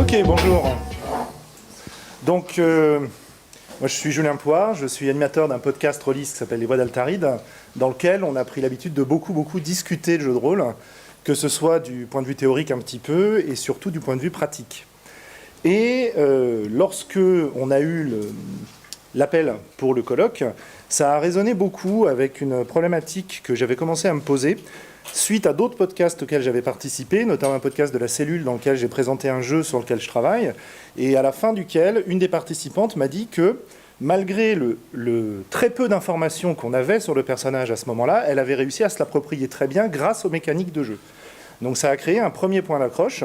Ok, bonjour. Donc, moi je suis Julien Poire, je suis animateur d'un podcast release qui s'appelle Les Voix d'Altaride, dans lequel on a pris l'habitude de beaucoup discuter de jeux de rôle, que ce soit du point de vue théorique un petit peu, et surtout du point de vue pratique. Et lorsque on a eu l'appel pour le colloque, ça a résonné beaucoup avec une problématique que j'avais commencé à me poser, suite à d'autres podcasts auxquels j'avais participé, notamment un podcast de la Cellule dans lequel j'ai présenté un jeu sur lequel je travaille, et à la fin duquel, une des participantes m'a dit que, malgré le très peu d'informations qu'on avait sur le personnage à ce moment-là, elle avait réussi à se l'approprier très bien grâce aux mécaniques de jeu. Donc ça a créé un premier point d'accroche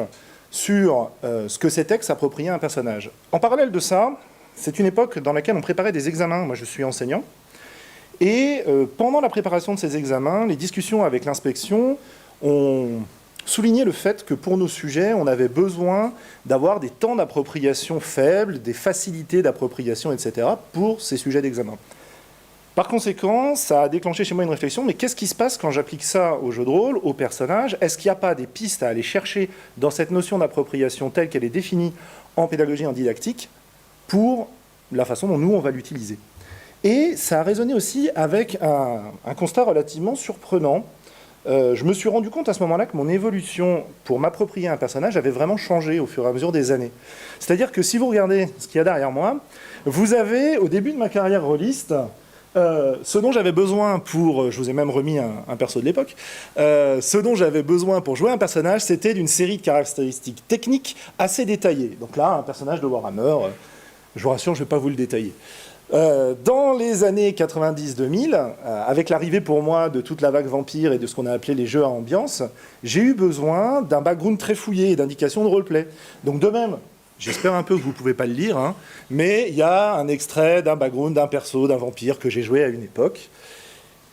sur ce que c'était que s'approprier un personnage. En parallèle de ça, c'est une époque dans laquelle on préparait des examens. Moi, je suis enseignant. Et pendant la préparation de ces examens, les discussions avec l'inspection ont souligné le fait que pour nos sujets, on avait besoin d'avoir des temps d'appropriation faibles, des facilités d'appropriation, etc., pour ces sujets d'examen. Par conséquent, ça a déclenché chez moi une réflexion, mais qu'est-ce qui se passe quand j'applique ça au jeu de rôle, aux personnages? Est-ce qu'il n'y a pas des pistes à aller chercher dans cette notion d'appropriation telle qu'elle est définie en pédagogie, en didactique, pour la façon dont nous, on va l'utiliser? Et ça a résonné aussi avec un constat relativement surprenant. Je me suis rendu compte à ce moment-là que mon évolution pour m'approprier un personnage avait vraiment changé au fur et à mesure des années. C'est-à-dire que si vous regardez ce qu'il y a derrière moi, vous avez, au début de ma carrière rôliste, ce dont j'avais besoin pour... Je vous ai même remis un perso de l'époque. Ce dont j'avais besoin pour jouer un personnage, c'était d'une série de caractéristiques techniques assez détaillées. Donc là, un personnage de Warhammer, je vous rassure, je ne vais pas vous le détailler. Dans les années 90-2000, avec l'arrivée pour moi de toute la vague vampire et de ce qu'on a appelé les jeux à ambiance, j'ai eu besoin d'un background très fouillé et d'indications de roleplay. Donc de même, j'espère un peu que vous ne pouvez pas le lire, hein, mais il y a un extrait d'un background d'un perso, d'un vampire que j'ai joué à une époque.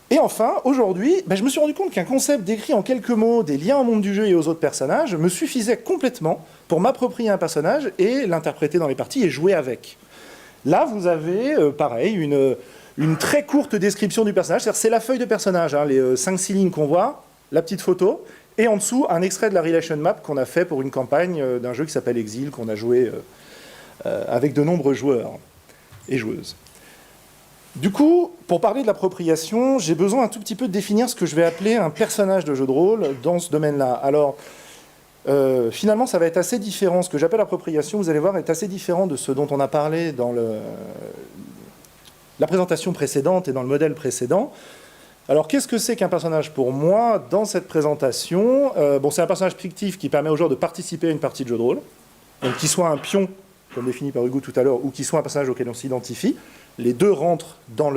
Et enfin, aujourd'hui, je me suis rendu compte qu'un concept décrit en quelques mots des liens au monde du jeu et aux autres personnages me suffisait complètement pour m'approprier un personnage et l'interpréter dans les parties et jouer avec. Là, vous avez, pareil, une très courte description du personnage. C'est-à-dire, c'est la feuille de personnage, hein, les 5-6 lignes qu'on voit, la petite photo, et en dessous, un extrait de la relation map qu'on a fait pour une campagne d'un jeu qui s'appelle Exil, qu'on a joué avec de nombreux joueurs et joueuses. Du coup, pour parler de l'appropriation, j'ai besoin un tout petit peu de définir ce que je vais appeler un personnage de jeu de rôle dans ce domaine-là. Alors, finalement, ça va être assez différent. Ce que j'appelle appropriation, vous allez voir, est assez différent de ce dont on a parlé dans la présentation précédente et dans le modèle précédent. Alors, qu'est-ce que c'est qu'un personnage pour moi dans cette présentation? C'est un personnage fictif qui permet aux joueurs de participer à une partie de jeu de rôle, donc qu'il soit un pion, comme défini par Hugo tout à l'heure, ou qu'il soit un personnage auquel on s'identifie. Les deux rentrent dans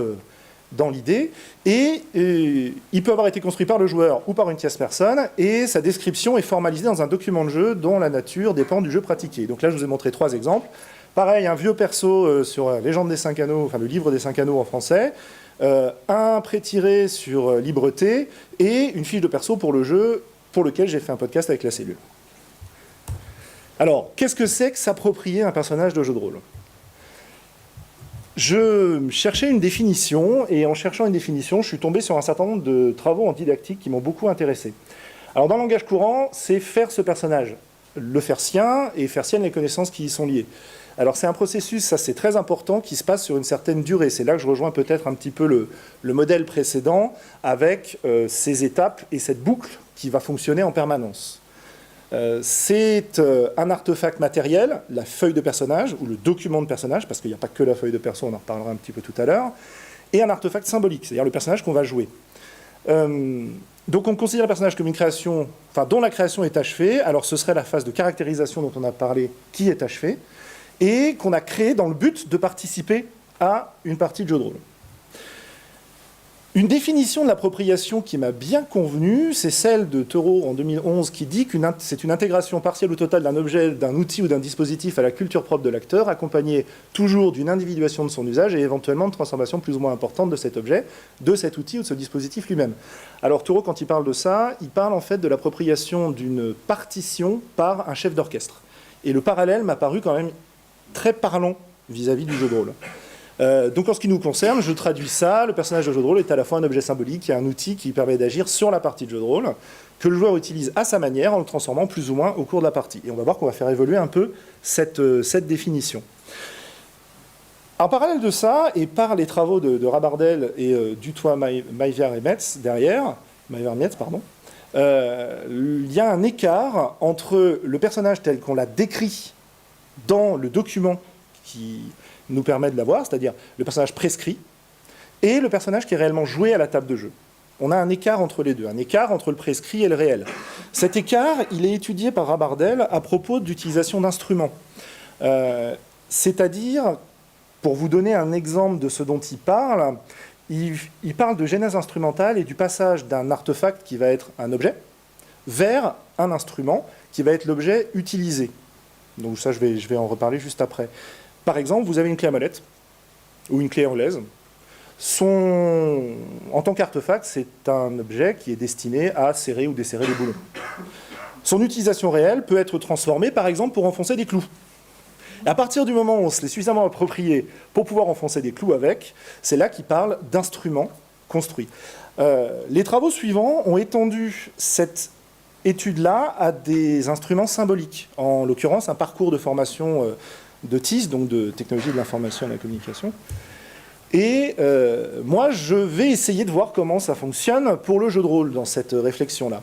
l'idée, et il peut avoir été construit par le joueur ou par une tierce personne, et sa description est formalisée dans un document de jeu dont la nature dépend du jeu pratiqué. Donc là, je vous ai montré 3 exemples. Pareil, un vieux perso sur Légende des 5 anneaux, enfin le livre des 5 anneaux en français, un pré-tiré sur Libreté, et une fiche de perso pour le jeu pour lequel j'ai fait un podcast avec la Cellule. Alors, qu'est-ce que c'est que s'approprier un personnage de jeu de rôle ? Je cherchais une définition, et en cherchant une définition, je suis tombé sur un certain nombre de travaux en didactique qui m'ont beaucoup intéressé. Alors, dans le langage courant, c'est faire ce personnage, le faire sien, et faire sienne les connaissances qui y sont liées. Alors, c'est un processus, ça c'est très important, qui se passe sur une certaine durée. C'est là que je rejoins peut-être un petit peu le modèle précédent, avec ces étapes et cette boucle qui va fonctionner en permanence. C'est un artefact matériel, la feuille de personnage, ou le document de personnage, parce qu'il n'y a pas que la feuille de perso, on en reparlera un petit peu tout à l'heure, et un artefact symbolique, c'est-à-dire le personnage qu'on va jouer. Donc on considère le personnage comme une création, dont la création est achevée, alors ce serait la phase de caractérisation dont on a parlé, qui est achevée, et qu'on a créé dans le but de participer à une partie de jeu de rôle. Une définition de l'appropriation qui m'a bien convenu, c'est celle de Thoreau en 2011 qui dit que c'est une intégration partielle ou totale d'un objet, d'un outil ou d'un dispositif à la culture propre de l'acteur, accompagnée toujours d'une individuation de son usage et éventuellement de transformation plus ou moins importante de cet objet, de cet outil ou de ce dispositif lui-même. Alors Thoreau, quand il parle de ça, il parle en fait de l'appropriation d'une partition par un chef d'orchestre. Et le parallèle m'a paru quand même très parlant vis-à-vis du jeu de rôle. Donc en ce qui nous concerne, je traduis ça, le personnage de jeu de rôle est à la fois un objet symbolique et un outil qui permet d'agir sur la partie de jeu de rôle, que le joueur utilise à sa manière en le transformant plus ou moins au cours de la partie. Et on va voir qu'on va faire évoluer un peu cette définition. En parallèle de ça, et par les travaux de Rabardel et Dutoit, Maillard et Metz derrière, Maillard-Metz, pardon, il y a un écart entre le personnage tel qu'on l'a décrit dans le document qui nous permet de l'avoir, c'est-à-dire le personnage prescrit, et le personnage qui est réellement joué à la table de jeu. On a un écart entre les deux, un écart entre le prescrit et le réel. Cet écart, il est étudié par Rabardel à propos d'utilisation d'instruments. C'est-à-dire, pour vous donner un exemple de ce dont il parle de genèse instrumentale et du passage d'un artefact qui va être un objet vers un instrument qui va être l'objet utilisé. Donc ça, je vais en reparler juste après. Par exemple, vous avez une clé à molette ou une clé anglaise. En tant qu'artefact, c'est un objet qui est destiné à serrer ou desserrer les boulons. Son utilisation réelle peut être transformée, par exemple, pour enfoncer des clous. Et à partir du moment où on se l'est suffisamment approprié pour pouvoir enfoncer des clous avec, c'est là qu'il parle d'instruments construits. Les travaux suivants ont étendu cette étude-là à des instruments symboliques, en l'occurrence un parcours de formation de TIS, donc de technologie de l'information et de la communication. Et moi, je vais essayer de voir comment ça fonctionne pour le jeu de rôle dans cette réflexion-là.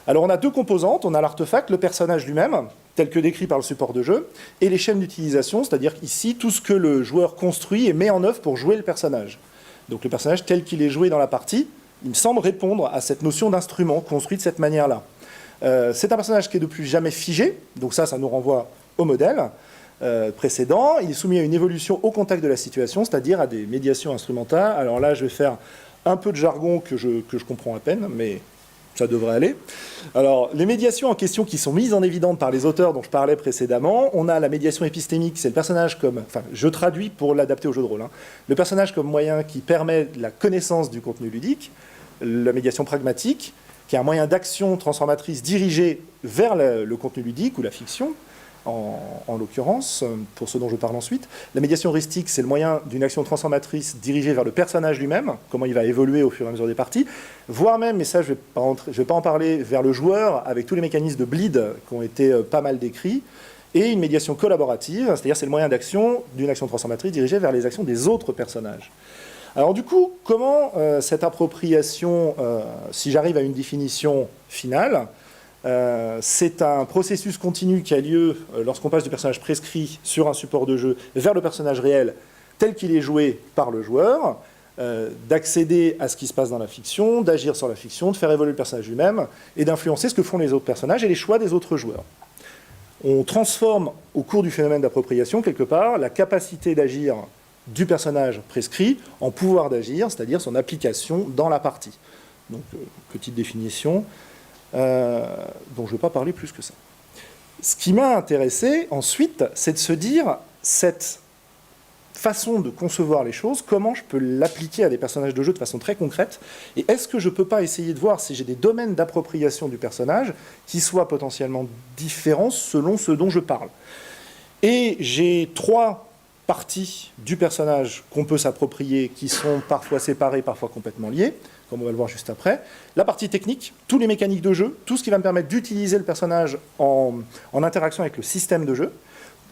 Alors, on a deux composantes. On a l'artefact, le personnage lui-même, tel que décrit par le support de jeu, et les chaînes d'utilisation, c'est-à-dire ici, tout ce que le joueur construit et met en œuvre pour jouer le personnage. Donc, le personnage tel qu'il est joué dans la partie, il me semble répondre à cette notion d'instrument construit de cette manière-là. C'est un personnage qui est de plus jamais figé, donc ça nous renvoie au modèle précédent. Il est soumis à une évolution au contact de la situation, c'est-à-dire à des médiations instrumentales. Alors là, je vais faire un peu de jargon que je comprends à peine, mais ça devrait aller. Alors, les médiations en question qui sont mises en évidence par les auteurs dont je parlais précédemment, on a la médiation épistémique, c'est le personnage comme... Enfin, je traduis pour l'adapter au jeu de rôle. Le personnage comme moyen qui permet la connaissance du contenu ludique, la médiation pragmatique, qui est un moyen d'action transformatrice dirigé vers le contenu ludique ou la fiction, en l'occurrence, pour ce dont je parle ensuite. La médiation heuristique, c'est le moyen d'une action transformatrice dirigée vers le personnage lui-même, comment il va évoluer au fur et à mesure des parties, voire même, mais ça je ne vais pas en parler, vers le joueur, avec tous les mécanismes de bleed qui ont été pas mal décrits, et une médiation collaborative, c'est-à-dire c'est le moyen d'action d'une action transformatrice dirigée vers les actions des autres personnages. Alors du coup, comment cette appropriation, si j'arrive à une définition finale, c'est un processus continu qui a lieu lorsqu'on passe du personnage prescrit sur un support de jeu vers le personnage réel tel qu'il est joué par le joueur, d'accéder à ce qui se passe dans la fiction, d'agir sur la fiction, de faire évoluer le personnage lui-même et d'influencer ce que font les autres personnages et les choix des autres joueurs. On transforme au cours du phénomène d'appropriation, quelque part, la capacité d'agir du personnage prescrit en pouvoir d'agir, c'est-à-dire son application dans la partie. Donc, petite définition, dont je ne vais pas parler plus que ça. Ce qui m'a intéressé ensuite, c'est de se dire, cette façon de concevoir les choses, comment je peux l'appliquer à des personnages de jeu de façon très concrète, et est-ce que je ne peux pas essayer de voir si j'ai des domaines d'appropriation du personnage qui soient potentiellement différents selon ce dont je parle. Et j'ai 3 parties du personnage qu'on peut s'approprier, qui sont parfois séparées, parfois complètement liées, comme on va le voir juste après. La partie technique, tous les mécaniques de jeu, tout ce qui va me permettre d'utiliser le personnage en interaction avec le système de jeu,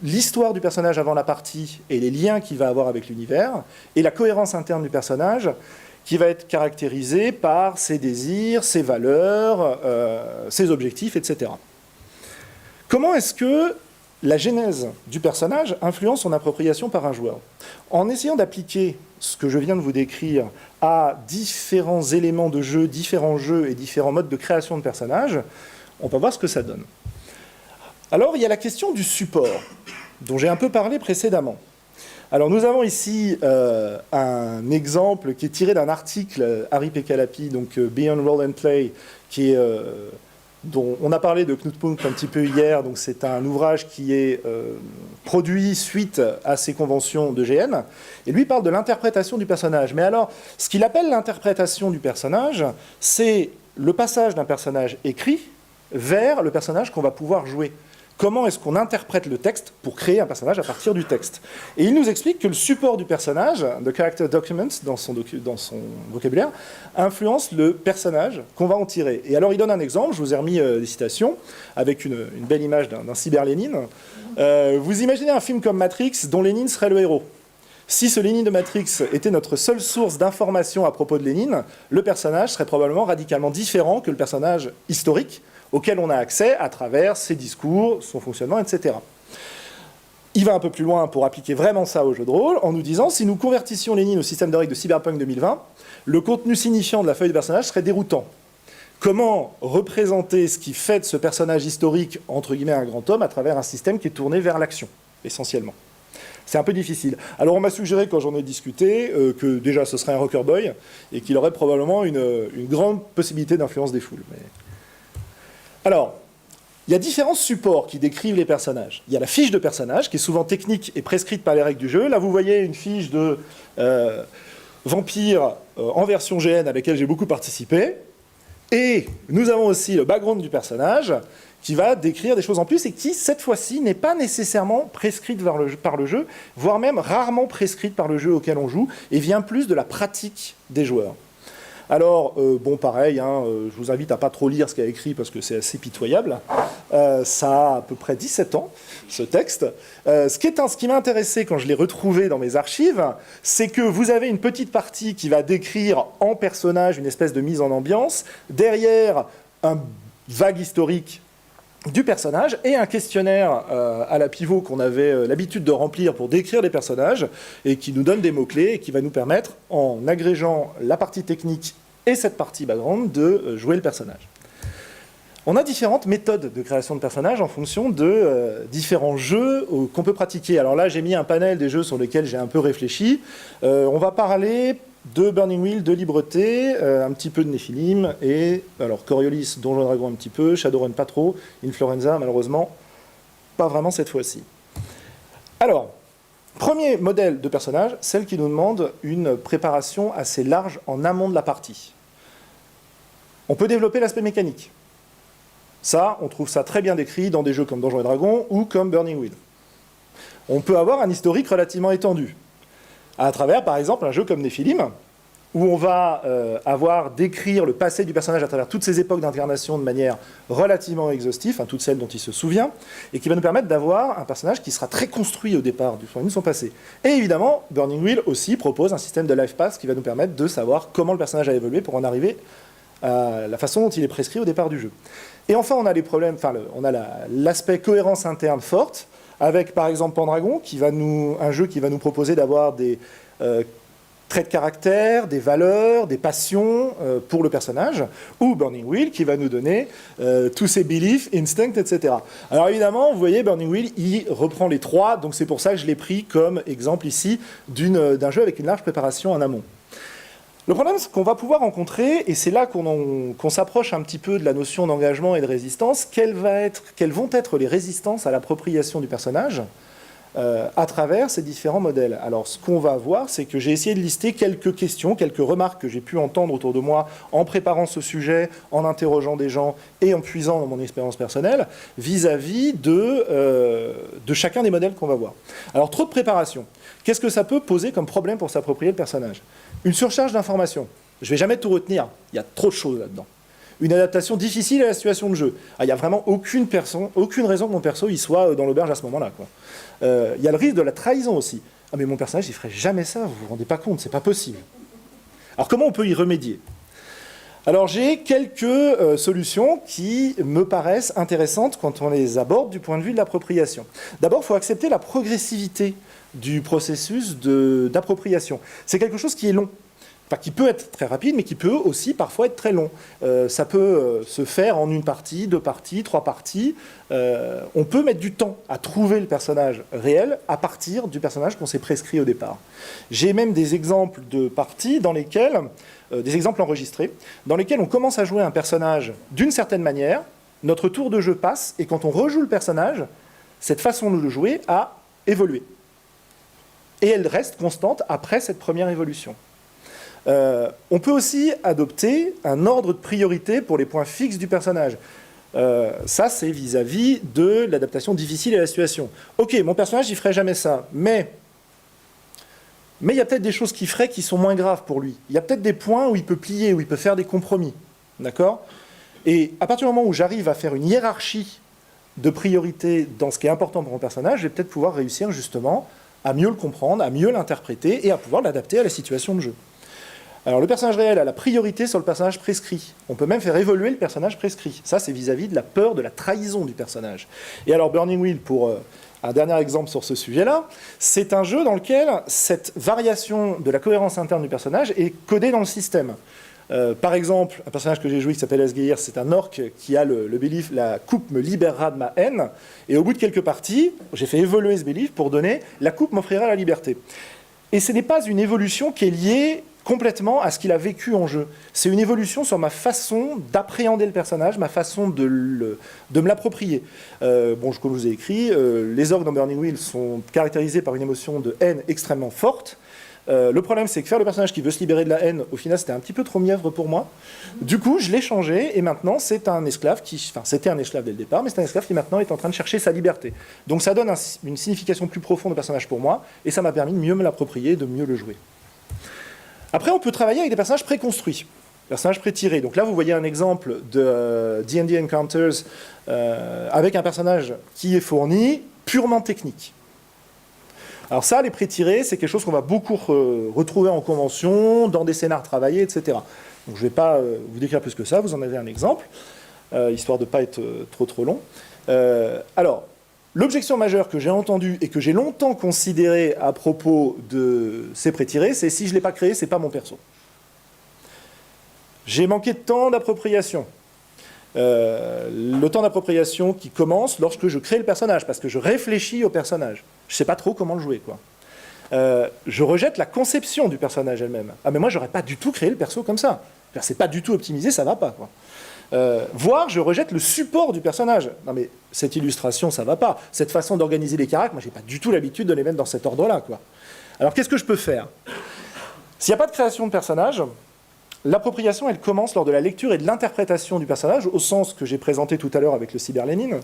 l'histoire du personnage avant la partie et les liens qu'il va avoir avec l'univers, et la cohérence interne du personnage, qui va être caractérisée par ses désirs, ses valeurs, ses objectifs, etc. Comment est-ce que la genèse du personnage influence son appropriation par un joueur? En essayant d'appliquer ce que je viens de vous décrire à différents éléments de jeu, différents jeux et différents modes de création de personnages, on va voir ce que ça donne. Alors, il y a la question du support, dont j'ai un peu parlé précédemment. Alors, nous avons ici un exemple qui est tiré d'un article Harry Pekalapi, donc Beyond Roll and Play, qui est... dont on a parlé de Knut Punkt un petit peu hier, donc c'est un ouvrage qui est produit suite à ces conventions de GN, et lui parle de l'interprétation du personnage. Mais alors, ce qu'il appelle l'interprétation du personnage, c'est le passage d'un personnage écrit vers le personnage qu'on va pouvoir jouer. comment est-ce qu'on interprète le texte pour créer un personnage à partir du texte. Et il nous explique que le support du personnage, the character document, dans son vocabulaire, influence le personnage qu'on va en tirer. Et alors il donne un exemple, je vous ai remis des citations, avec une belle image d'un cyber-Lénine. Vous imaginez un film comme Matrix, dont Lénine serait le héros. Si ce Lénine de Matrix était notre seule source d'information à propos de Lénine, le personnage serait probablement radicalement différent que le personnage historique auquel on a accès à travers ses discours, son fonctionnement, etc. Il va un peu plus loin pour appliquer vraiment ça au jeu de rôle, en nous disant, si nous convertissions Lénine au système de règles de Cyberpunk 2020, le contenu signifiant de la feuille de personnage serait déroutant. Comment représenter ce qui fait de ce personnage historique, entre guillemets, un grand homme, à travers un système qui est tourné vers l'action, essentiellement? C'est un peu difficile. Alors on m'a suggéré, quand j'en ai discuté, que déjà ce serait un rocker boy, et qu'il aurait probablement une grande possibilité d'influence des foules. Mais... Alors, il y a différents supports qui décrivent les personnages. Il y a la fiche de personnage, qui est souvent technique et prescrite par les règles du jeu. Là, vous voyez une fiche de vampire en version GN à laquelle j'ai beaucoup participé. Et nous avons aussi le background du personnage, qui va décrire des choses en plus et qui, cette fois-ci, n'est pas nécessairement prescrite par le jeu, voire même rarement prescrite par le jeu auquel on joue, et vient plus de la pratique des joueurs. Alors, bon, pareil, je vous invite à pas trop lire ce qu'il y a écrit parce que c'est assez pitoyable. Ça a à peu près 17 ans, ce texte. Ce qui m'a intéressé quand je l'ai retrouvé dans mes archives, c'est que vous avez une petite partie qui va décrire en personnage une espèce de mise en ambiance, derrière un vague historique du personnage et un questionnaire à la pivot qu'on avait l'habitude de remplir pour décrire les personnages et qui nous donne des mots-clés et qui va nous permettre, en agrégeant la partie technique et cette partie background, de jouer le personnage. On a différentes méthodes de création de personnages en fonction de différents jeux qu'on peut pratiquer. Alors là, j'ai mis un panel des jeux sur lesquels j'ai un peu réfléchi. On va parler de Burning Wheel, de Libreté, un petit peu de Nephilim, et alors Coriolis, Donjons et Dragons un petit peu, Shadowrun pas trop, Influenza malheureusement, pas vraiment cette fois-ci. Alors, premier modèle de personnage, celle qui nous demande une préparation assez large en amont de la partie. On peut développer l'aspect mécanique. Ça, on trouve ça très bien décrit dans des jeux comme Donjons et Dragons ou comme Burning Wheel. On peut avoir un historique relativement étendu, à travers, par exemple, un jeu comme Nephilim, où on va décrire le passé du personnage à travers toutes ses époques d'incarnation de manière relativement exhaustive, enfin, toutes celles dont il se souvient, et qui va nous permettre d'avoir un personnage qui sera très construit au départ du point de vue de son passé. Et évidemment, Burning Wheel aussi propose un système de life path qui va nous permettre de savoir comment le personnage a évolué pour en arriver à la façon dont il est prescrit au départ du jeu. Et enfin, on a les problèmes, on a l'aspect cohérence interne forte, avec par exemple Pendragon, un jeu qui va nous proposer d'avoir des traits de caractère, des valeurs, des passions pour le personnage, ou Burning Wheel qui va nous donner tous ses beliefs, instincts, etc. Alors évidemment, vous voyez, Burning Wheel, il reprend les trois, donc c'est pour ça que je l'ai pris comme exemple ici d'un jeu avec une large préparation en amont. Le problème, c'est qu'on va pouvoir rencontrer, et c'est là qu'on s'approche un petit peu de la notion d'engagement et de résistance, quelles vont être les résistances à l'appropriation du personnage à travers ces différents modèles. Alors, ce qu'on va voir, c'est que j'ai essayé de lister quelques questions, quelques remarques que j'ai pu entendre autour de moi en préparant ce sujet, en interrogeant des gens et en puisant dans mon expérience personnelle, vis-à-vis de chacun des modèles qu'on va voir. Alors, trop de préparation. Qu'est-ce que ça peut poser comme problème pour s'approprier le personnage ? Une surcharge d'informations. Je ne vais jamais tout retenir. Il y a trop de choses là-dedans. Une adaptation difficile à la situation de jeu. Il n'y a vraiment aucune raison que mon perso il soit dans l'auberge à ce moment-là. Il y a le risque de la trahison aussi. Ah mais mon personnage, il ferait jamais ça, vous vous rendez pas compte, c'est pas possible. Alors comment on peut y remédier ? Alors j'ai quelques solutions qui me paraissent intéressantes quand on les aborde du point de vue de l'appropriation. D'abord, il faut accepter la progressivité du processus d'appropriation. C'est quelque chose qui est long. Enfin, qui peut être très rapide, mais qui peut aussi parfois être très long. Ça peut se faire en une partie, 2 parties, 3 parties. On peut mettre du temps à trouver le personnage réel à partir du personnage qu'on s'est prescrit au départ. J'ai même des exemples de parties dans lesquelles, des exemples enregistrés, dans lesquels on commence à jouer un personnage d'une certaine manière, notre tour de jeu passe, et quand on rejoue le personnage, cette façon de le jouer a évolué. Et elle reste constante après cette première évolution. On peut aussi adopter un ordre de priorité pour les points fixes du personnage. Ça, c'est vis-à-vis de l'adaptation difficile à la situation. Ok, mon personnage, il ferait jamais ça, mais il y a peut-être des choses qu'il ferait qui sont moins graves pour lui. Il y a peut-être des points où il peut plier, où il peut faire des compromis. D'accord ? Et à partir du moment où j'arrive à faire une hiérarchie de priorité dans ce qui est important pour mon personnage, je vais peut-être pouvoir réussir justement à mieux le comprendre, à mieux l'interpréter et à pouvoir l'adapter à la situation de jeu. Alors le personnage réel a la priorité sur le personnage prescrit. On peut même faire évoluer le personnage prescrit. Ça, c'est vis-à-vis de la peur, de la trahison du personnage. Et alors Burning Wheel, pour un dernier exemple sur ce sujet-là, c'est un jeu dans lequel cette variation de la cohérence interne du personnage est codée dans le système. Par exemple, un personnage que j'ai joué qui s'appelle Asgeir, c'est un orc qui a le belief « la coupe me libérera de ma haine ». Et au bout de quelques parties, j'ai fait évoluer ce belief pour donner « la coupe m'offrira la liberté ». Et ce n'est pas une évolution qui est liée complètement à ce qu'il a vécu en jeu. C'est une évolution sur ma façon d'appréhender le personnage, ma façon de me l'approprier. Comme je vous ai écrit, les orques dans Burning Wheel sont caractérisés par une émotion de haine extrêmement forte. Le problème, c'est que faire le personnage qui veut se libérer de la haine, au final, c'était un petit peu trop mièvre pour moi. Du coup, je l'ai changé, et maintenant, c'est un esclave c'était un esclave dès le départ, mais c'est un esclave qui maintenant est en train de chercher sa liberté. Donc ça donne une signification plus profonde au personnage pour moi, et ça m'a permis de mieux me l'approprier, de mieux le jouer. Après, on peut travailler avec des personnages préconstruits, personnages pré-tirés. Donc là, vous voyez un exemple de D&D Encounters avec un personnage qui est fourni, purement technique. Alors ça, les pré-tirés, c'est quelque chose qu'on va beaucoup retrouver en convention, dans des scénars travaillés, etc. Donc je ne vais pas vous décrire plus que ça, vous en avez un exemple, histoire de ne pas être trop long. Alors, l'objection majeure que j'ai entendue et que j'ai longtemps considérée à propos de ces pré-tirés, c'est si je ne l'ai pas créé, ce n'est pas mon perso. J'ai manqué de temps d'appropriation. Le temps d'appropriation qui commence lorsque je crée le personnage, parce que je réfléchis au personnage. Je ne sais pas trop comment le jouer, quoi. Je rejette la conception du personnage elle-même. Ah, mais moi, j'aurais pas du tout créé le perso comme ça. C'est pas du tout optimisé, ça va pas, quoi. Voire, je rejette le support du personnage. Non, mais cette illustration, ça va pas. Cette façon d'organiser les caractères, moi, j'ai pas du tout l'habitude de les mettre dans cet ordre-là, quoi. Alors, qu'est-ce que je peux faire ? S'il n'y a pas de création de personnage, l'appropriation, elle commence lors de la lecture et de l'interprétation du personnage, au sens que j'ai présenté tout à l'heure avec le cyberlénine,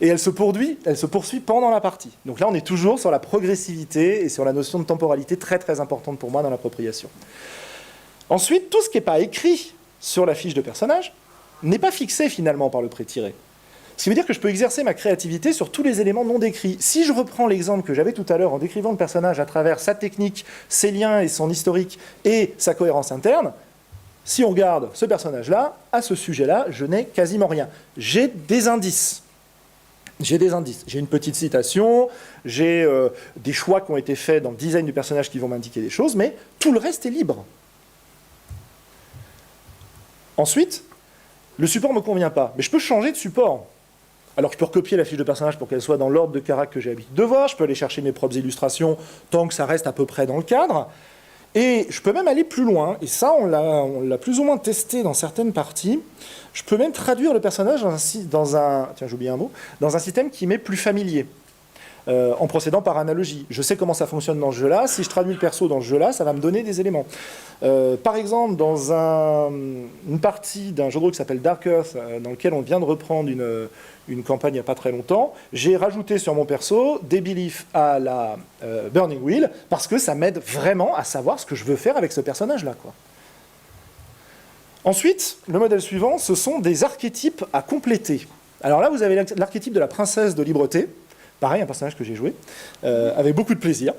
et elle se poursuit pendant la partie. Donc là, on est toujours sur la progressivité et sur la notion de temporalité très très importante pour moi dans l'appropriation. Ensuite, tout ce qui n'est pas écrit sur la fiche de personnage n'est pas fixé finalement par le pré-tiré. Ce qui veut dire que je peux exercer ma créativité sur tous les éléments non décrits. Si je reprends l'exemple que j'avais tout à l'heure en décrivant le personnage à travers sa technique, ses liens et son historique et sa cohérence interne, si on regarde ce personnage-là, à ce sujet-là, je n'ai quasiment rien. J'ai des indices. J'ai une petite citation, j'ai des choix qui ont été faits dans le design du personnage qui vont m'indiquer des choses, mais tout le reste est libre. Ensuite, le support ne me convient pas, mais je peux changer de support. Alors je peux recopier la fiche de personnage pour qu'elle soit dans l'ordre de caractère que j'ai l'habitude de voir, je peux aller chercher mes propres illustrations tant que ça reste à peu près dans le cadre, et je peux même aller plus loin, et ça on l'a plus ou moins testé dans certaines parties, je peux même traduire le personnage dans un système qui m'est plus familier. En procédant par analogie. Je sais comment ça fonctionne dans ce jeu-là. Si je traduis le perso dans ce jeu-là, ça va me donner des éléments. Par exemple, dans une partie d'un jeu de rôle qui s'appelle Dark Earth, dans lequel on vient de reprendre une campagne il n'y a pas très longtemps, j'ai rajouté sur mon perso des beliefs à la Burning Wheel, parce que ça m'aide vraiment à savoir ce que je veux faire avec ce personnage-là, quoi. Ensuite, le modèle suivant, ce sont des archétypes à compléter. Alors là, vous avez l'archétype de la princesse de Libreté, pareil, un personnage que j'ai joué, avec beaucoup de plaisir.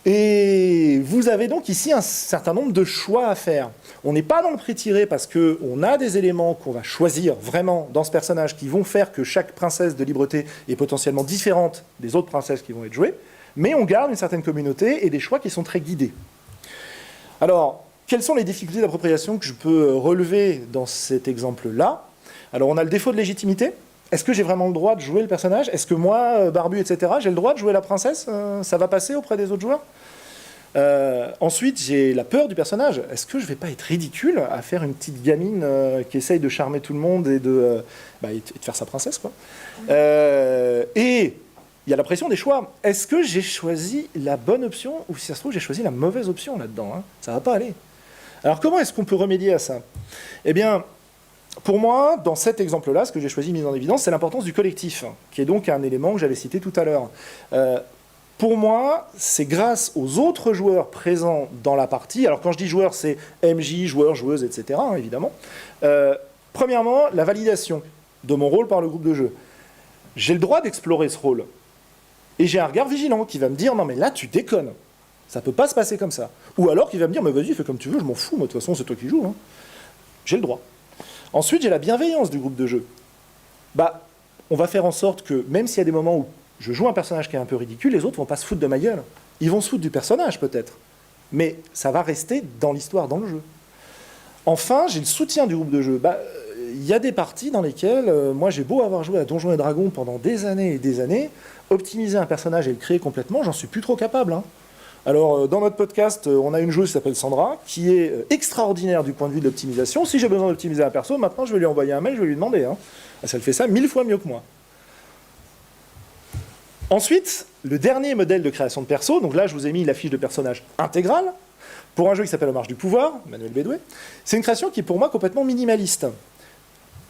Et vous avez donc ici un certain nombre de choix à faire. On n'est pas dans le pré-tiré parce qu'on a des éléments qu'on va choisir vraiment dans ce personnage qui vont faire que chaque princesse de Libreté est potentiellement différente des autres princesses qui vont être jouées, mais on garde une certaine communauté et des choix qui sont très guidés. Alors, quelles sont les difficultés d'appropriation que je peux relever dans cet exemple-là ? Alors, on a le défaut de légitimité. Est-ce que j'ai vraiment le droit de jouer le personnage ? Est-ce que moi, barbu, etc., j'ai le droit de jouer la princesse ? Ça va passer auprès des autres joueurs ? Ensuite, j'ai la peur du personnage. Est-ce que je ne vais pas être ridicule à faire une petite gamine qui essaye de charmer tout le monde et de faire sa princesse, quoi. Et il y a la pression des choix. Est-ce que j'ai choisi la bonne option ou si ça se trouve, j'ai choisi la mauvaise option là-dedans, hein ? Ça ne va pas aller. Alors, comment est-ce qu'on peut remédier à ça ? Eh bien, Pour moi, dans cet exemple-là, ce que j'ai choisi de mettre en évidence, c'est l'importance du collectif, qui est donc un élément que j'avais cité tout à l'heure. Pour moi, c'est grâce aux autres joueurs présents dans la partie, alors quand je dis joueurs, c'est MJ, joueurs, joueuses, etc., hein, évidemment. Premièrement, la validation de mon rôle par le groupe de jeu. J'ai le droit d'explorer ce rôle. Et j'ai un regard vigilant qui va me dire « Non, mais là, tu déconnes. Ça ne peut pas se passer comme ça. » Ou alors qui va me dire « Mais vas-y, fais comme tu veux, je m'en fous. Moi, de toute façon, c'est toi qui joues. Hein. » J'ai le droit. Ensuite, j'ai la bienveillance du groupe de jeu. On va faire en sorte que, même s'il y a des moments où je joue un personnage qui est un peu ridicule, les autres ne vont pas se foutre de ma gueule. Ils vont se foutre du personnage, peut-être. Mais ça va rester dans l'histoire, dans le jeu. Enfin, j'ai le soutien du groupe de jeu. Il y a des parties dans lesquelles, moi, j'ai beau avoir joué à Donjons et Dragons pendant des années et des années, optimiser un personnage et le créer complètement, j'en suis plus trop capable. Hein. Alors, dans notre podcast, on a une joueuse qui s'appelle Sandra, qui est extraordinaire du point de vue de l'optimisation. Si j'ai besoin d'optimiser un perso, maintenant, je vais lui envoyer un mail, je vais lui demander. Hein. Elle fait ça 1000 fois mieux que moi. Ensuite, le dernier modèle de création de perso, donc là, je vous ai mis la fiche de personnage intégrale, pour un jeu qui s'appelle La Marche du Pouvoir, Manuel Bédoué, c'est une création qui est pour moi complètement minimaliste.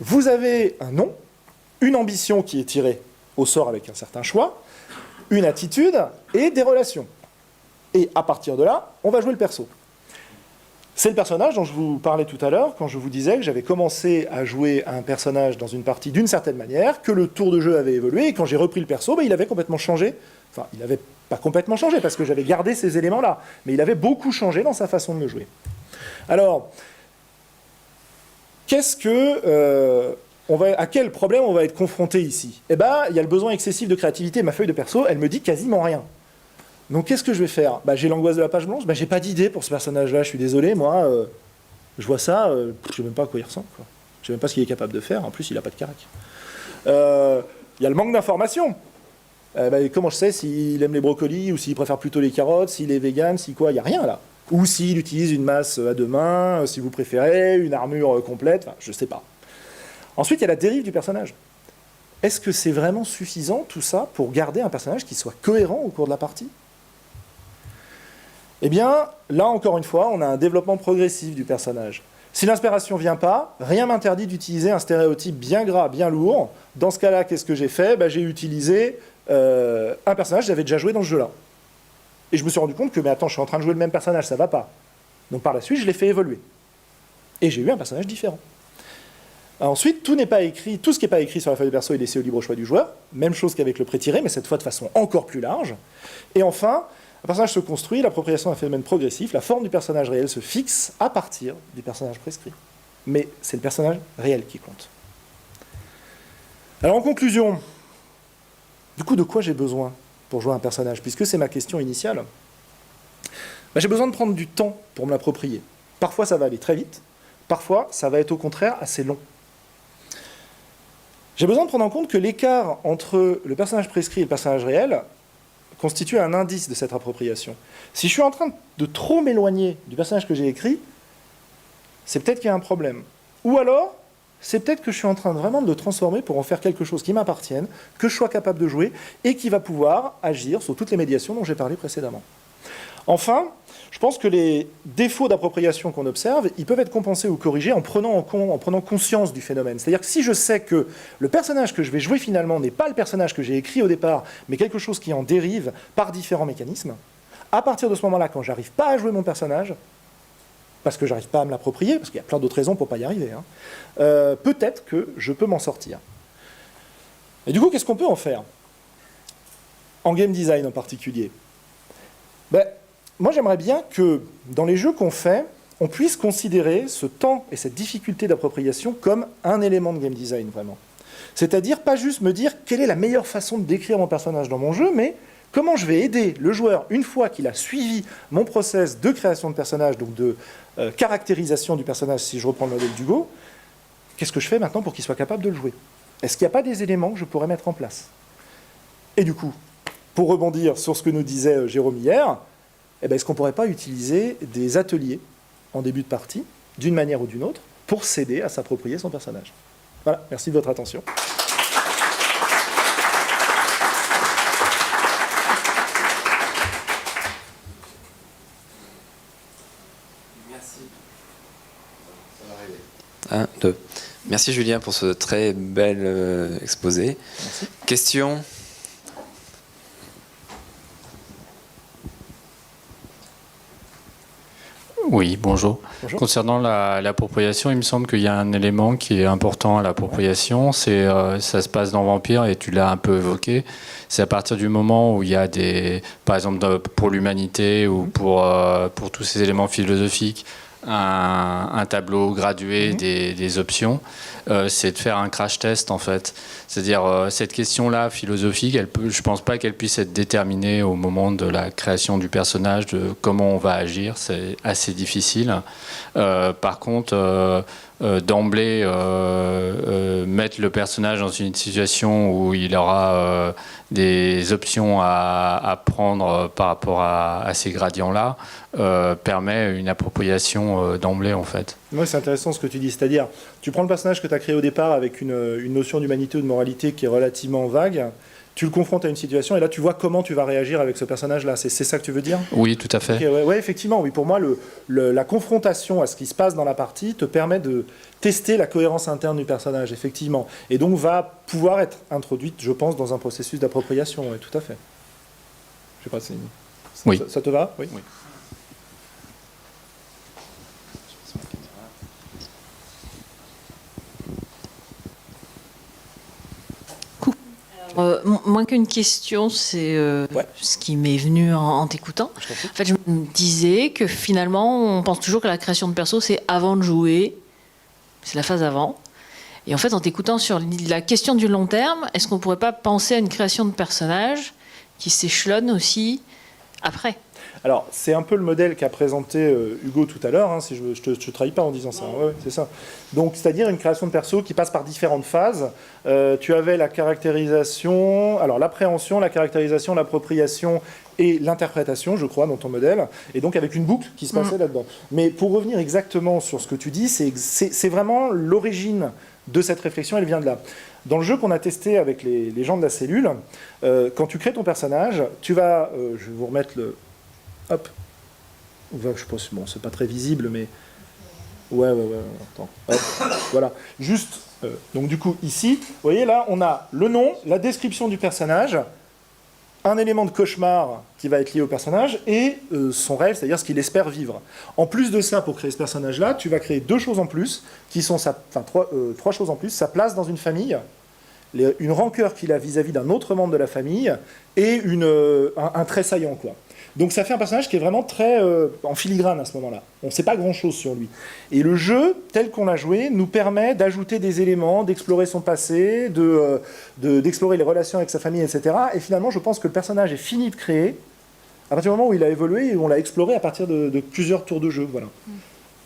Vous avez un nom, une ambition qui est tirée au sort avec un certain choix, une attitude et des relations. Et à partir de là, on va jouer le perso. C'est le personnage dont je vous parlais tout à l'heure, quand je vous disais que j'avais commencé à jouer un personnage dans une partie d'une certaine manière, que le tour de jeu avait évolué, et quand j'ai repris le perso, il avait complètement changé. Enfin, il n'avait pas complètement changé, parce que j'avais gardé ces éléments-là, mais il avait beaucoup changé dans sa façon de me jouer. Alors, à quel problème on va être confronté ici? Il y a le besoin excessif de créativité. Ma feuille de perso, elle me dit quasiment rien. Donc qu'est-ce que je vais faire? J'ai l'angoisse de la page blanche, j'ai pas d'idée pour ce personnage-là, je suis désolé, moi, je vois ça, je sais même pas à quoi il ressemble. Quoi. Je sais même pas ce qu'il est capable de faire, en plus il a pas de carac. Il y a le manque d'informations. Comment je sais s'il aime les brocolis, ou s'il préfère plutôt les carottes, s'il est vegan, si quoi, il n'y a rien là. Ou s'il utilise une masse à deux mains, si vous préférez, une armure complète, je sais pas. Ensuite, il y a la dérive du personnage. Est-ce que c'est vraiment suffisant, tout ça, pour garder un personnage qui soit cohérent au cours de la partie? Eh bien, là, encore une fois, on a un développement progressif du personnage. Si l'inspiration ne vient pas, rien m'interdit d'utiliser un stéréotype bien gras, bien lourd. Dans ce cas-là, qu'est-ce que j'ai fait? J'ai utilisé un personnage que j'avais déjà joué dans ce jeu-là. Et je me suis rendu compte que, mais attends, je suis en train de jouer le même personnage, ça ne va pas. Donc par la suite, je l'ai fait évoluer. Et j'ai eu un personnage différent. Ensuite, tout ce qui n'est pas écrit sur la feuille de perso est laissé au libre choix du joueur. Même chose qu'avec le pré-tiré, mais cette fois de façon encore plus large. Et enfin, un personnage se construit, l'appropriation est un phénomène progressif, la forme du personnage réel se fixe à partir du personnage prescrit. Mais c'est le personnage réel qui compte. Alors en conclusion, du coup, de quoi j'ai besoin pour jouer un personnage? Puisque c'est ma question initiale. J'ai besoin de prendre du temps pour me l'approprier. Parfois, ça va aller très vite. Parfois, ça va être au contraire assez long. J'ai besoin de prendre en compte que l'écart entre le personnage prescrit et le personnage réel constitue un indice de cette appropriation. Si je suis en train de trop m'éloigner du personnage que j'ai écrit, c'est peut-être qu'il y a un problème. Ou alors, c'est peut-être que je suis en train vraiment de le transformer pour en faire quelque chose qui m'appartienne, que je sois capable de jouer, et qui va pouvoir agir sur toutes les médiations dont j'ai parlé précédemment. Enfin, je pense que les défauts d'appropriation qu'on observe, ils peuvent être compensés ou corrigés en prenant conscience du phénomène. C'est-à-dire que si je sais que le personnage que je vais jouer finalement n'est pas le personnage que j'ai écrit au départ, mais quelque chose qui en dérive par différents mécanismes, à partir de ce moment-là, quand j'arrive pas à jouer mon personnage, parce que j'arrive pas à me l'approprier, parce qu'il y a plein d'autres raisons pour pas y arriver, peut-être que je peux m'en sortir. Et du coup, qu'est-ce qu'on peut en faire? En game design en particulier. Moi, j'aimerais bien que, dans les jeux qu'on fait, on puisse considérer ce temps et cette difficulté d'appropriation comme un élément de game design, vraiment. C'est-à-dire, pas juste me dire quelle est la meilleure façon de décrire mon personnage dans mon jeu, mais comment je vais aider le joueur, une fois qu'il a suivi mon process de création de personnage, donc de caractérisation du personnage, si je reprends le modèle d'Hugo, qu'est-ce que je fais maintenant pour qu'il soit capable de le jouer? Est-ce qu'il n'y a pas des éléments que je pourrais mettre en place? Et du coup, pour rebondir sur ce que nous disait Jérôme hier, est-ce qu'on ne pourrait pas utiliser des ateliers en début de partie, d'une manière ou d'une autre, pour s'aider à s'approprier son personnage? Voilà, merci de votre attention. Merci. Ça va arriver. 1, 2. Merci Julien pour ce très bel exposé. Merci. Question ? Oui, bonjour. Bonjour. Concernant l'appropriation, il me semble qu'il y a un élément qui est important à l'appropriation, c'est ça se passe dans Vampire et tu l'as un peu évoqué. C'est à partir du moment où il y a par exemple pour l'humanité ou pour tous ces éléments philosophiques, un tableau gradué des options, c'est de faire un crash test en fait. C'est-à-dire cette question-là philosophique, je pense pas qu'elle puisse être déterminée au moment de la création du personnage, de comment on va agir, c'est assez difficile. Par contre, d'emblée mettre le personnage dans une situation où il aura des options à prendre par rapport à ces gradients-là permet une appropriation d'emblée en fait. Oui, c'est intéressant ce que tu dis, c'est-à-dire tu prends le personnage que tu as créé au départ avec une notion d'humanité ou de moralité qui est relativement vague, tu le confrontes à une situation et là tu vois comment tu vas réagir avec ce personnage-là. C'est ça que tu veux dire ? Oui, tout à fait. Okay, ouais, effectivement, oui. Pour moi, la confrontation à ce qui se passe dans la partie te permet de tester la cohérence interne du personnage, effectivement. Et donc va pouvoir être introduite, je pense, dans un processus d'appropriation. Oui, tout à fait. Je sais pas si... Oui. Ça te va ? Oui. Moins qu'une question, c'est ce qui m'est venu en t'écoutant. En fait, je me disais que finalement, on pense toujours que la création de perso, c'est avant de jouer. C'est la phase avant. Et en fait, en t'écoutant sur la question du long terme, est-ce qu'on ne pourrait pas penser à une création de personnage qui s'échelonne aussi après ? Alors, c'est un peu le modèle qu'a présenté Hugo tout à l'heure, hein, si je ne te trahis pas en disant ça. Ouais, c'est ça. Donc, c'est-à-dire une création de perso qui passe par différentes phases. Tu avais la caractérisation, alors l'appréhension, la caractérisation, l'appropriation et l'interprétation, je crois, dans ton modèle, et donc avec une boucle qui se passait là-dedans. Mais pour revenir exactement sur ce que tu dis, c'est vraiment l'origine de cette réflexion, elle vient de là. Dans le jeu qu'on a testé avec les gens de la cellule, quand tu crées ton personnage, tu vas, je vais vous remettre le... Hop. Je pense, bon, c'est pas très visible, mais... Ouais, attends. Hop. Voilà. Juste, donc du coup, ici, vous voyez, là, on a le nom, la description du personnage, un élément de cauchemar qui va être lié au personnage, et son rêve, c'est-à-dire ce qu'il espère vivre. En plus de ça, pour créer ce personnage-là, tu vas créer deux choses en plus, qui sont trois choses en plus, sa place dans une famille, une rancœur qu'il a vis-à-vis d'un autre membre de la famille, et un trait saillant, quoi. Donc ça fait un personnage qui est vraiment très en filigrane à ce moment-là. On ne sait pas grand-chose sur lui. Et le jeu, tel qu'on l'a joué, nous permet d'ajouter des éléments, d'explorer son passé, d'explorer les relations avec sa famille, etc. Et finalement, je pense que le personnage est fini de créer à partir du moment où il a évolué et où on l'a exploré à partir de plusieurs tours de jeu. Voilà.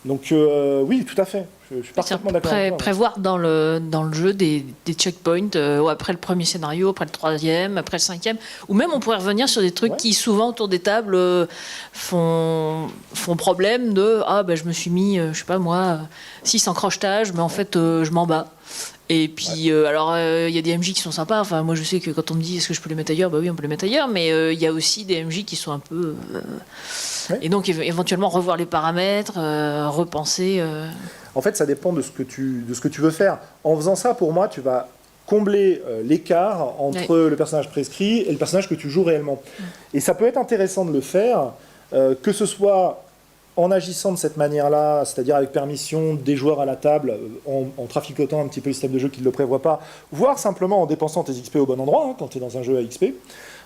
Donc oui, tout à fait. Je suis parfaitement d'accord avec toi. Prévoir dans le jeu des checkpoints après le premier scénario, après le troisième, après le cinquième, ou même on pourrait revenir sur des trucs qui souvent autour des tables font problème de je me suis mis, je sais pas moi, 6 en crochetage, mais en fait je m'en bats. Et puis, alors, il y a des MJ qui sont sympas. Enfin, moi, je sais que quand on me dit est-ce que je peux les mettre ailleurs, bah oui, on peut les mettre ailleurs. Mais il y a aussi des MJ qui sont un peu. Et donc, éventuellement, revoir les paramètres, repenser. En fait, ça dépend de ce que tu veux faire. En faisant ça, pour moi, tu vas combler l'écart entre le personnage prescrit et le personnage que tu joues réellement. Et ça peut être intéressant de le faire, que ce soit en agissant de cette manière-là, c'est-à-dire avec permission des joueurs à la table, en traficotant un petit peu le système de jeu qui ne le prévoit pas, voire simplement en dépensant tes XP au bon endroit, hein, quand tu es dans un jeu à XP,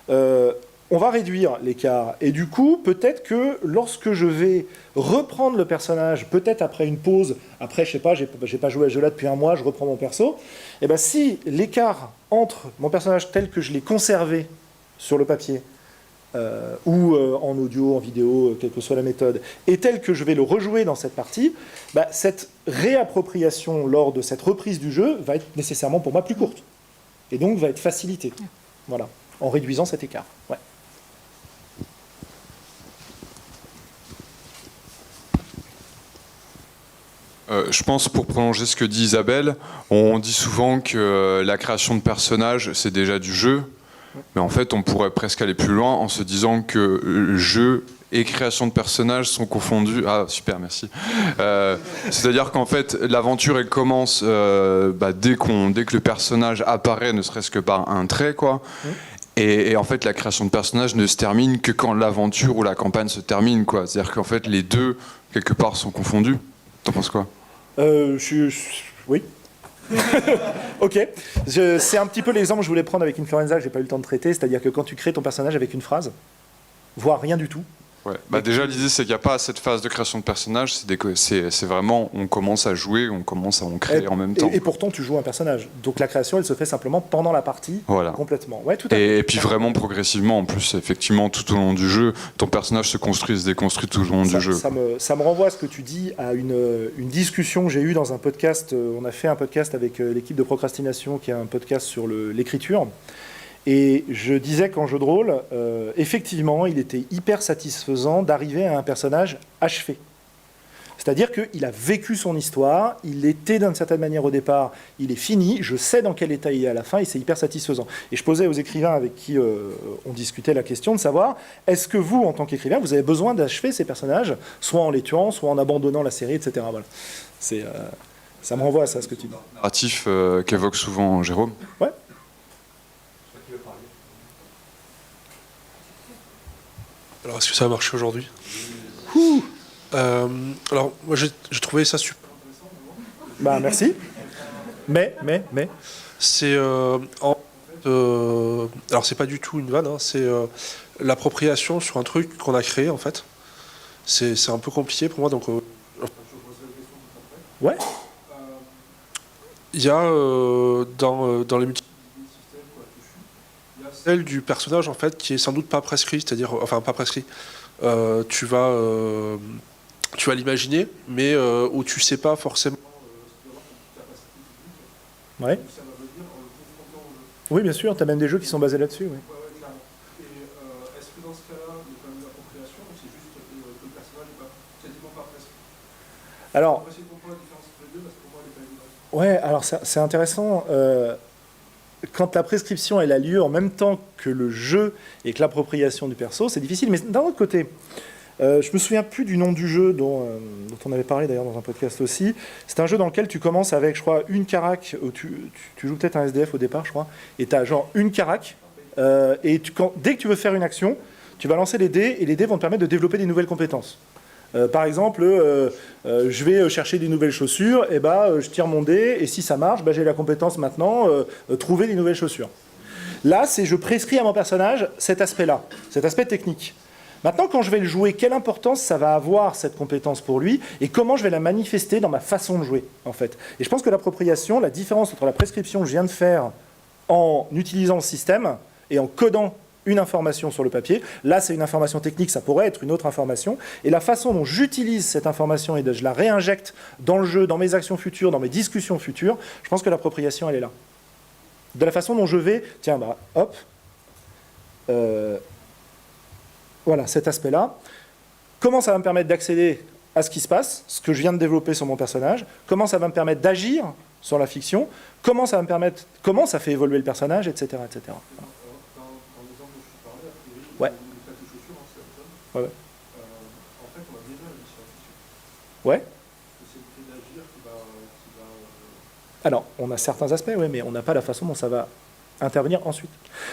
on va réduire l'écart. Et du coup, peut-être que lorsque je vais reprendre le personnage, peut-être après une pause, après, je sais pas, j'ai pas joué à ce jeu-là depuis un mois, je reprends mon perso, et ben si l'écart entre mon personnage tel que je l'ai conservé sur le papier, ou en audio, en vidéo, quelle que soit la méthode, et tel que je vais le rejouer dans cette partie, cette réappropriation lors de cette reprise du jeu va être nécessairement pour moi plus courte. Et donc va être facilitée. Voilà, en réduisant cet écart. Ouais. Je pense, pour prolonger ce que dit Isabelle, on dit souvent que la création de personnages, c'est déjà du jeu. Mais en fait, on pourrait presque aller plus loin en se disant que jeu et création de personnages sont confondus. Ah, super, merci. C'est-à-dire qu'en fait, l'aventure, elle commence dès que le personnage apparaît, ne serait-ce que par un trait, quoi. Et en fait, la création de personnages ne se termine que quand l'aventure ou la campagne se termine, quoi. C'est-à-dire qu'en fait, les deux, quelque part, sont confondus. T'en penses quoi? Oui. Ok. C'est un petit peu l'exemple que je voulais prendre avec Influenza, que j'ai pas eu le temps de traiter, c'est-à-dire que quand tu crées ton personnage avec une phrase, voire rien du tout. Ouais. Déjà, l'idée, c'est qu'il n'y a pas cette phase de création de personnage, c'est vraiment, on commence à jouer, on commence à en créer en même temps. Et pourtant, tu joues un personnage. Donc la création, elle se fait simplement pendant la partie, complètement. Ouais, tout à fait. Et puis vraiment progressivement, en plus, effectivement, tout au long du jeu, ton personnage se construit, se déconstruit tout au long du jeu. Ça me renvoie à ce que tu dis, à une discussion que j'ai eue dans un podcast. On a fait un podcast avec l'équipe de Procrastination, qui est un podcast sur l'écriture. Et je disais qu'en jeu de rôle, effectivement, il était hyper satisfaisant d'arriver à un personnage achevé. C'est-à-dire qu'il a vécu son histoire, il était d'une certaine manière au départ, il est fini, je sais dans quel état il est à la fin, et c'est hyper satisfaisant. Et je posais aux écrivains avec qui on discutait la question de savoir, est-ce que vous, en tant qu'écrivain, vous avez besoin d'achever ces personnages, soit en les tuant, soit en abandonnant la série, etc. Voilà. Ça me renvoie à ça, ce que tu dis. Narratif qu'évoque souvent Jérôme. Ouais. Alors, est-ce que ça a marché aujourd'hui? Alors, moi, j'ai trouvé ça super. Bah, merci. Mais. C'est alors, c'est pas du tout une vanne, hein, c'est l'appropriation sur un truc qu'on a créé, en fait. C'est un peu compliqué pour moi, donc. Ouais. Il y a dans les multi celle du personnage en fait qui est sans doute pas prescrit, c'est-à-dire enfin pas prescrit. Tu vas l'imaginer, mais où tu sais pas forcément. Ouais. Oui, bien sûr. T'as même des jeux qui sont basés là-dessus. Oui. Et est-ce que dans ce cas-là, il y a quand même de l'appropriation, ou c'est juste que le personnage n'est quasiment pas prescrit? Alors. On va essayer de comprendre la différence entre les deux parce que pour moi, elle est pas évidente. Ouais. Alors c'est intéressant. Quand la prescription elle a lieu en même temps que le jeu et que l'appropriation du perso, c'est difficile. Mais d'un autre côté, je me souviens plus du nom du jeu dont on avait parlé d'ailleurs dans un podcast aussi. C'est un jeu dans lequel tu commences avec, je crois, une carac. Tu joues peut-être un SDF au départ, je crois, et tu as genre une carac. Et dès que tu veux faire une action, tu vas lancer les dés et les dés vont te permettre de développer des nouvelles compétences. Par exemple, je vais chercher des nouvelles chaussures, et je tire mon dé, et si ça marche, j'ai la compétence maintenant, trouver des nouvelles chaussures. Là, je prescris à mon personnage cet aspect-là, cet aspect technique. Maintenant, quand je vais le jouer, quelle importance ça va avoir, cette compétence pour lui, et comment je vais la manifester dans ma façon de jouer, en fait. Et je pense que l'appropriation, la différence entre la prescription que je viens de faire en utilisant le système et en codant une information sur le papier. Là, c'est une information technique, ça pourrait être une autre information. Et la façon dont j'utilise cette information et je la réinjecte dans le jeu, dans mes actions futures, dans mes discussions futures, je pense que l'appropriation, elle est là. De la façon dont je vais, tiens, hop, voilà, cet aspect-là. Comment ça va me permettre d'accéder à ce qui se passe, ce que je viens de développer sur mon personnage? Comment ça va me permettre d'agir sur la fiction? Comment ça fait évoluer le personnage, etc., etc. Voilà. Ouais. Ouais. En fait, on a déjà la mission. Ouais. C'est le fait d'agir qui va. Alors, on a certains aspects, oui, mais on n'a pas la façon dont ça va intervenir ensuite.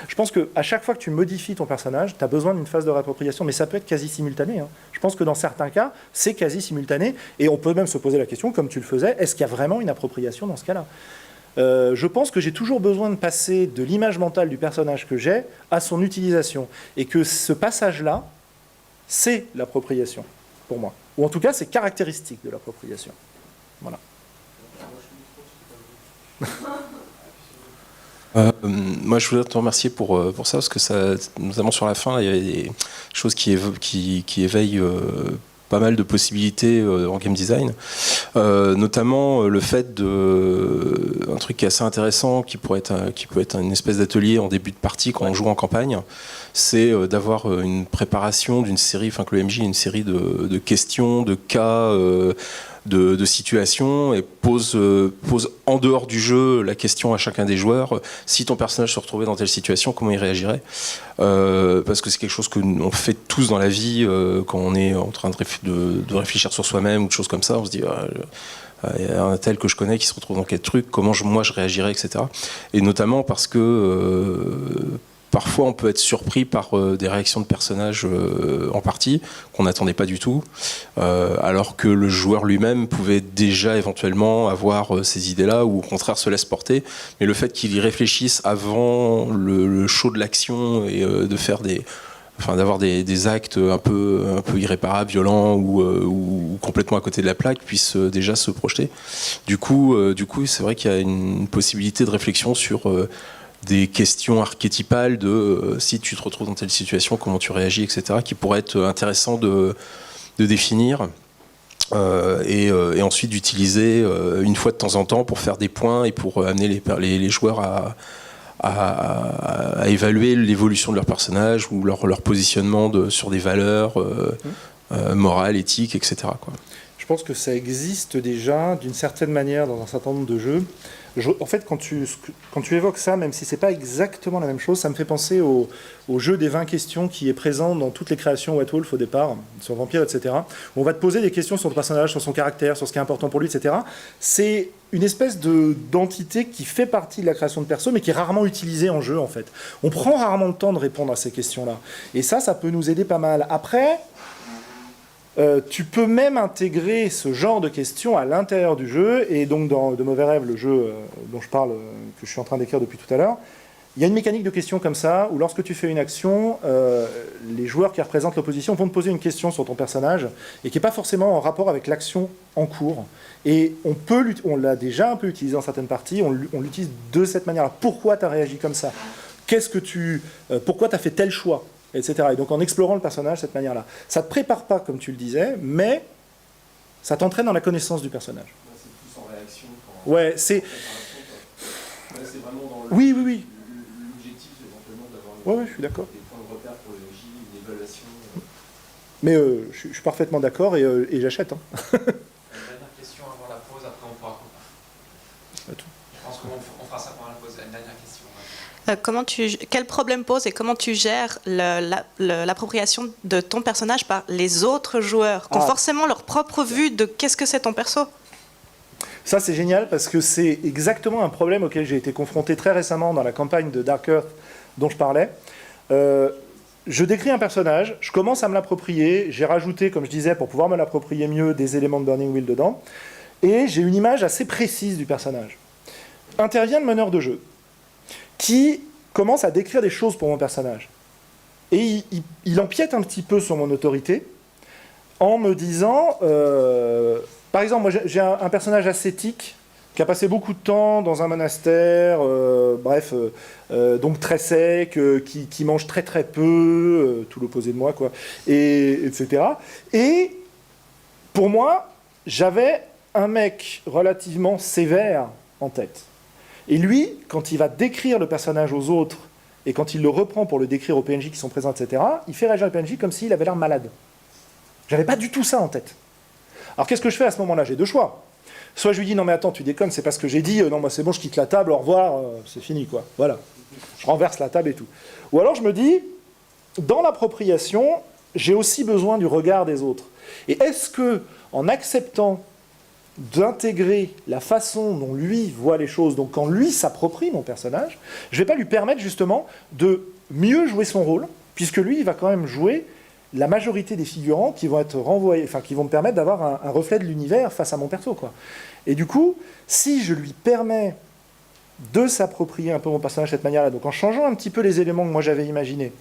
Je pense qu'à chaque fois que tu modifies ton personnage, tu as besoin d'une phase de réappropriation, mais ça peut être quasi simultané. Hein. Je pense que dans certains cas, c'est quasi simultané, et on peut même se poser la question, comme tu le faisais, est-ce qu'il y a vraiment une appropriation dans ce cas-là? Je pense que j'ai toujours besoin de passer de l'image mentale du personnage que j'ai à son utilisation. Et que ce passage-là, c'est l'appropriation, pour moi. Ou en tout cas, c'est caractéristique de l'appropriation. Voilà. Moi, je voudrais te remercier pour ça, parce que ça, notamment sur la fin, il y avait des choses qui éveillent pas mal de possibilités en game design, notamment le fait un truc qui est assez intéressant, qui peut être une espèce d'atelier en début de partie quand on joue en campagne, c'est d'avoir une préparation d'une série, enfin que le MJ ait une série de questions, de cas de situation et pose en dehors du jeu la question à chacun des joueurs, si ton personnage se retrouvait dans telle situation, comment il réagirait, parce que c'est quelque chose que on fait tous dans la vie quand on est en train de réfléchir sur soi-même ou de choses comme ça, on se dit il y a un tel que je connais qui se retrouve dans quel truc, comment moi je réagirais, etc. Et notamment parce que parfois on peut être surpris par des réactions de personnages en partie qu'on n'attendait pas du tout, alors que le joueur lui-même pouvait déjà éventuellement avoir ces idées-là ou au contraire se laisse porter. Mais le fait qu'il y réfléchisse avant le show de l'action et de faire d'avoir des actes un peu irréparables, violents ou complètement à côté de la plaque puisse déjà se projeter. Du coup, c'est vrai qu'il y a une possibilité de réflexion sur des questions archétypales de si tu te retrouves dans telle situation, comment tu réagis, etc., qui pourraient être intéressants de définir et ensuite d'utiliser une fois de temps en temps pour faire des points et pour amener les joueurs à évaluer l'évolution de leur personnage ou leur positionnement sur des valeurs morales, éthiques, etc., quoi. Je pense que ça existe déjà d'une certaine manière dans un certain nombre de jeux. En fait, quand tu évoques ça, même si c'est pas exactement la même chose, ça me fait penser au jeu des 20 questions qui est présent dans toutes les créations White Wolf au départ, sur Vampire, etc. Où on va te poser des questions sur ton personnage, sur son caractère, sur ce qui est important pour lui, etc. C'est une espèce d'entité qui fait partie de la création de perso, mais qui est rarement utilisée en jeu, en fait. On prend rarement le temps de répondre à ces questions-là. Et ça peut nous aider pas mal. Après, tu peux même intégrer ce genre de questions à l'intérieur du jeu, et donc dans De Mauvais Rêves, le jeu dont je parle, que je suis en train d'écrire depuis tout à l'heure, il y a une mécanique de questions comme ça, où lorsque tu fais une action, les joueurs qui représentent l'opposition vont te poser une question sur ton personnage, et qui n'est pas forcément en rapport avec l'action en cours. Et on l'a déjà un peu utilisé dans certaines parties, on l'utilise de cette manière-là. Pourquoi tu as réagi comme ça ? Pourquoi tu as fait tel choix ? Etc. Et donc en explorant le personnage de cette manière-là. Ça ne te prépare pas, comme tu le disais, mais ça t'entraîne dans la connaissance du personnage. C'est plus en réaction. Ouais, c'est... C'est vraiment dans oui. l'objectif éventuellement d'avoir Ouais, je suis d'accord. des points de repère pour le J, une évaluation. Mais je suis parfaitement d'accord et j'achète. Hein. Une dernière question avant la pause, après on pourra... Je pense qu'on fera ça pendant la pause. Une dernière question. Quel problème pose et comment tu gères l'appropriation de ton personnage par les autres joueurs qui ont forcément leur propre vue de qu'est-ce que c'est ton perso ? Ça, c'est génial parce que c'est exactement un problème auquel j'ai été confronté très récemment dans la campagne de Dark Earth dont je parlais. Je décris un personnage, je commence à me l'approprier, j'ai rajouté, comme je disais, pour pouvoir me l'approprier mieux, des éléments de Burning Wheel dedans, et j'ai une image assez précise du personnage. Intervient le meneur de jeu, qui commence à décrire des choses pour mon personnage. Et il empiète un petit peu sur mon autorité en me disant... par exemple, moi j'ai un personnage ascétique qui a passé beaucoup de temps dans un monastère, donc très sec, qui mange très très peu, tout l'opposé de moi, quoi, etc. Et pour moi, j'avais un mec relativement sévère en tête. Et lui, quand il va décrire le personnage aux autres, et quand il le reprend pour le décrire aux PNJ qui sont présents, etc., il fait réagir le PNJ comme s'il avait l'air malade. J'avais pas du tout ça en tête. Alors qu'est-ce que je fais à ce moment-là ? J'ai deux choix. Soit je lui dis, non mais attends, tu déconnes, c'est pas ce que j'ai dit, non moi c'est bon, je quitte la table, au revoir, c'est fini, quoi. Voilà. Je renverse la table et tout. Ou alors je me dis, dans l'appropriation, j'ai aussi besoin du regard des autres. Et est-ce que, en acceptant d'intégrer la façon dont lui voit les choses, donc quand lui s'approprie mon personnage, je ne vais pas lui permettre justement de mieux jouer son rôle, puisque lui, il va quand même jouer la majorité des figurants qui vont être renvoyés, enfin qui vont me permettre d'avoir un reflet de l'univers face à mon perso, quoi. Et du coup, si je lui permets de s'approprier un peu mon personnage de cette manière-là, donc en changeant un petit peu les éléments que moi j'avais imaginés,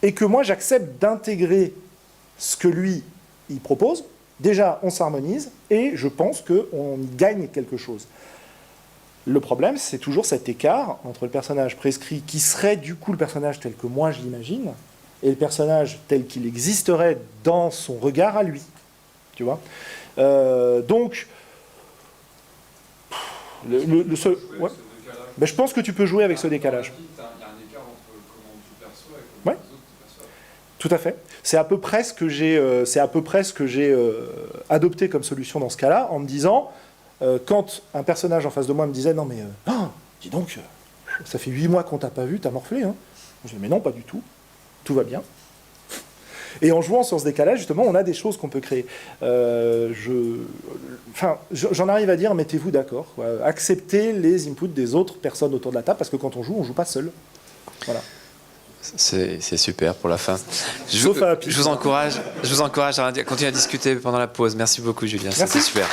et que moi j'accepte d'intégrer ce que lui, il propose, déjà, on s'harmonise et je pense qu'on gagne quelque chose. Le problème, c'est toujours cet écart entre le personnage prescrit, qui serait du coup le personnage tel que moi je l'imagine, et le personnage tel qu'il existerait dans son regard à lui. Tu vois ? Donc, le seul... Ouais. Ben, je pense que tu peux jouer avec ce décalage. Il y a un écart entre comment tu perçois et comment les autres te perçoivent. Tout à fait. C'est à peu près ce que j'ai adopté comme solution dans ce cas-là, en me disant, quand un personnage en face de moi me disait, non mais, dis donc, ça fait 8 mois qu'on t'a pas vu, t'as morflé, hein. Je dis, mais non, pas du tout, tout va bien. Et en jouant sur ce décalage, justement, on a des choses qu'on peut créer. J'en arrive à dire, mettez-vous d'accord, quoi. Acceptez les inputs des autres personnes autour de la table, parce que quand on joue pas seul. Voilà. C'est super pour la fin. Sauf à je vous encourage à continuer à discuter pendant la pause. Merci beaucoup, Julien. C'était super.